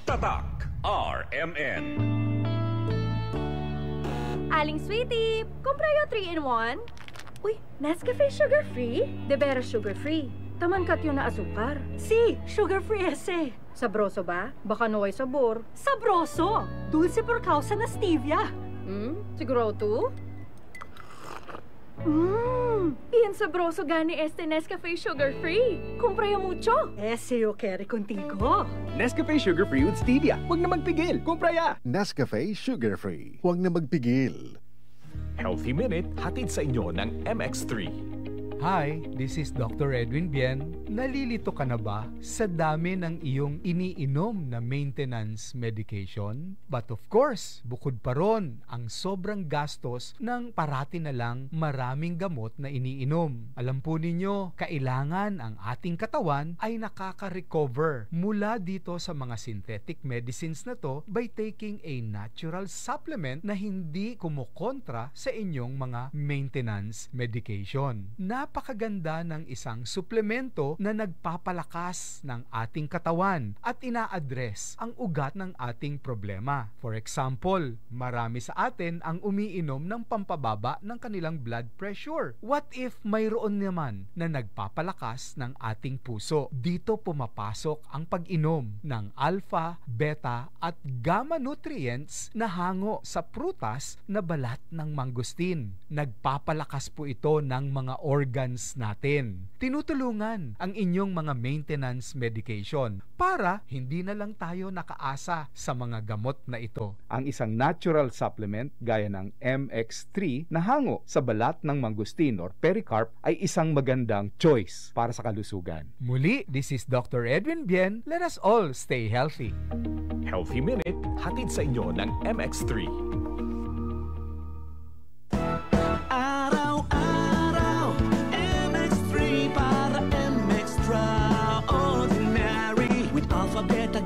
Tatak RMN. Aling Sweetie, kumprayo 3-in-1. Uy, Nescafe sugar-free? De veras sugar-free. Taman kat yun na asukar. Si, sugar-free ese. Sabroso ba? Baka no ay sabor. Sabroso! Dulce por causa na stevia. Siguro to? Bien sabroso gani este Nescafe sugar-free. Kumprayo mucho. Ese yo quiere contigo. Nescafe sugar-free with stevia. Huwag na magpigil. Kumpraya! Nescafe sugar-free. Huwag na magpigil. Healthy Minute, hatid sa inyo ng MX3. Hi, this is Dr. Edwin Bien. Nalilito ka na ba sa dami ng iyong iniinom na maintenance medication? But of course, bukod pa ron ang sobrang gastos ng parati na lang maraming gamot na iniinom. Alam po ninyo, kailangan ang ating katawan ay nakaka-recover mula dito sa mga synthetic medicines na to by taking a natural supplement na hindi kumukontra sa inyong mga maintenance medication. Napakaganda ng isang suplemento na nagpapalakas ng ating katawan at ina-address ang ugat ng ating problema. For example, marami sa atin ang umiinom ng pampababa ng kanilang blood pressure. What if mayroon naman na nagpapalakas ng ating puso? Dito pumapasok ang pag-inom ng alpha, beta at gamma nutrients na hango sa prutas na balat ng mangustin. Nagpapalakas po ito ng mga organs natin. Tinutulungan ang inyong mga maintenance medication para hindi na lang tayo nakaasa sa mga gamot na ito. Ang isang natural supplement gaya ng MX3 na hango sa balat ng mangustin or pericarp ay isang magandang choice para sa kalusugan. Muli, this is Dr. Edwin Bien. Let us all stay healthy. Healthy Minute, hatid sa inyo ng MX3.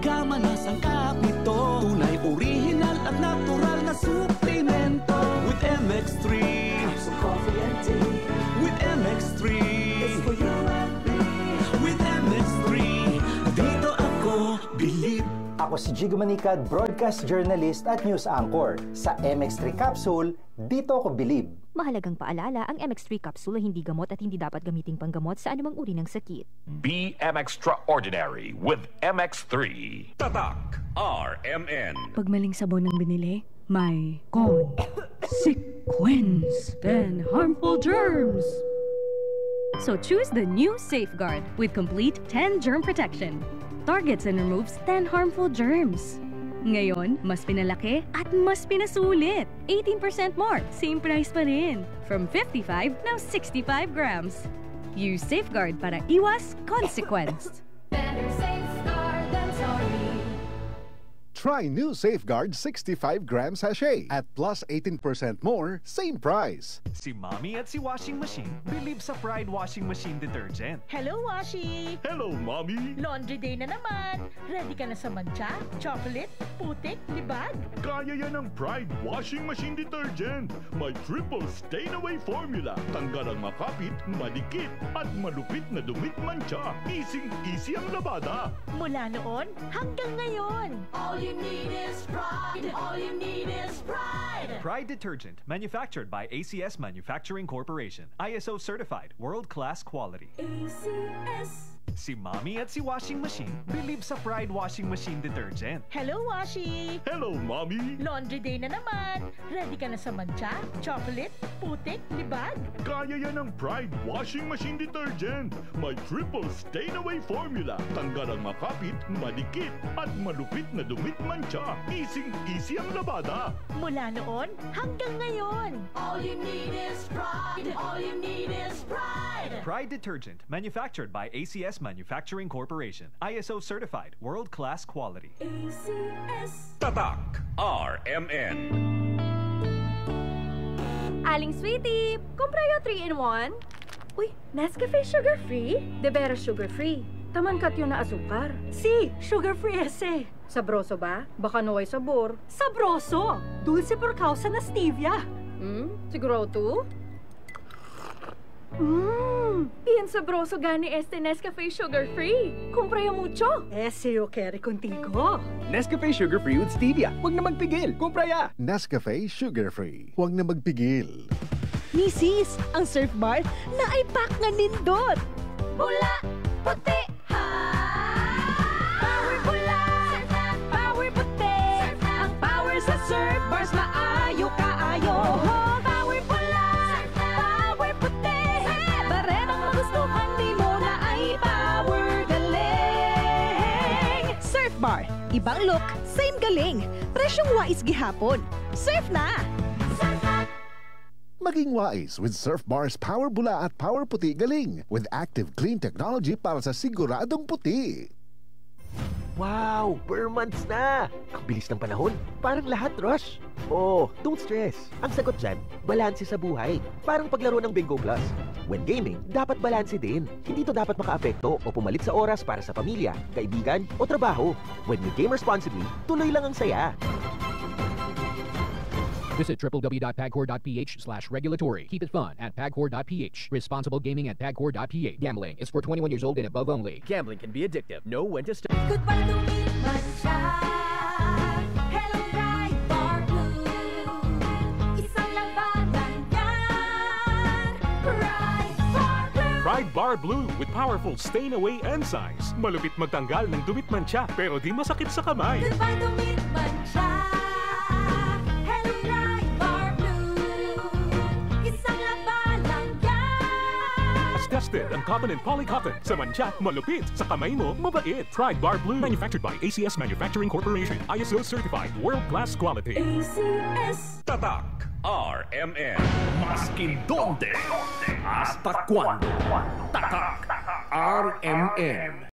Gamma na sangkap nito. Tunay, original at natural na suplemento. With MX3 Capsule Coffee and Tea. With MX3 it's for you and me. With MX3 dito ako believe. Ako si Jigo Manicad, broadcast journalist at news anchor. Sa MX3 Capsule, dito ako believe. Mahalagang paalala, ang MX3 capsule ay hindi gamot at hindi dapat gamiting panggamot sa anumang uri ng sakit. Be Extraordinary with MX3. Tatak RMN. Pag maling sabon ang binili, may consequence and harmful germs. So choose the new Safeguard with complete 10 germ protection. Targets and removes 10 harmful germs. Ngayon, mas pinalaki at mas pinasulit. 18% more, same price pa rin. From 55, now 65 grams. Use Safeguard para iwas consequence. Better Safeguard than sorry. Try new Safeguard 65 gram sachet at plus 18% more, same price. Si Mommy at si Washing Machine believe sa Pride Washing Machine Detergent. Hello, Washi! Hello, Mommy! Laundry day na naman. Ready ka na sa mancha, chocolate, putik, libag? Kaya yan ang Pride Washing Machine Detergent. May triple stain-away formula. Tanggal ang makapit, madikit, at malupit na dumit mancha. Easy ang labada. Mula noon hanggang ngayon. All you need is pride. All you need is pride. Pride Detergent, manufactured by ACS Manufacturing Corporation. ISO certified, world-class quality. ACS. Si Mommy at si Washing Machine believe sa Pride Washing Machine Detergent. Hello, Washi! Hello, Mommy! Laundry day na naman. Ready ka na sa mancha, chocolate, putik, libag? Kaya yan ang Pride Washing Machine Detergent. May triple stain-away formula. Tanggal ang makapit, madikit, at malupit na dumit mancha. Easy ang labada. Mula noon hanggang ngayon. All you need is pride. All you need is pride. Pride Detergent, manufactured by ACS Manufacturing Corporation. ISO certified, world-class quality. ACS. Tatak RMN. Aling Sweetie, kumprayo 3-in-1. Uy, Nescafe sugar-free? De veras sugar-free. Taman kat yun na asukar. Si, sugar-free ese. Sabroso ba? Baka no ay sabor. Bien sabroso gani este Nescafe Sugar Free. Compraya mucho. Ese yo quiero contigo. Nescafe Sugar Free with Stevia. Huwag na magpigil. Compraya. Nescafe Sugar Free. Huwag na magpigil. Misis, ang Surf Bar na ay pack nga nindot. Bula, puti, ha! Power bula, power puti. Ang power sa Surf Bars maayo kaayo. Power bula, power puti. Baretang magustuhan di mo na ay power galing. Surf Bar, ibang look, same galing. Presyong wais gihapon. Surf na! Maging wise with Surf Bar's Power Bula at Power Puti Galing with active clean technology para sa siguradong puti. Wow! Per months na! Ang bilis ng panahon. Parang lahat rush. Oh, don't stress. Ang sagot dyan, balanse sa buhay. Parang paglaro ng Bingo Plus. When gaming, dapat balanse din. Hindi to dapat makaapekto o pumalit sa oras para sa pamilya, kaibigan o trabaho. When you game responsibly, tuloy lang ang saya. Visit www.pagcor.ph/regulatory. Keep it fun at pagcor.ph. Responsible gaming at pagcor.ph. Gambling is for 21 years old and above only. Gambling can be addictive. Know when to stop. Goodbye to me, Mancha. Hello, Pride Bar Blue. Isang labanan yan. Pride Bar Blue. Pride Bar Blue with powerful stain-away enzymes. Malupit magtanggal ng dumit mancha pero di masakit sa kamay. Goodbye to me, Mancha. Tested ang cotton and polycotton. Sa mancha, malupit. Sa kamay mo, mabait. Pride Bar Blue. Manufactured by ACS Manufacturing Corporation. ISO certified. World-class quality. ACS. Tatak RMN. Maskin donde. Hasta cuando. Tatak RMN.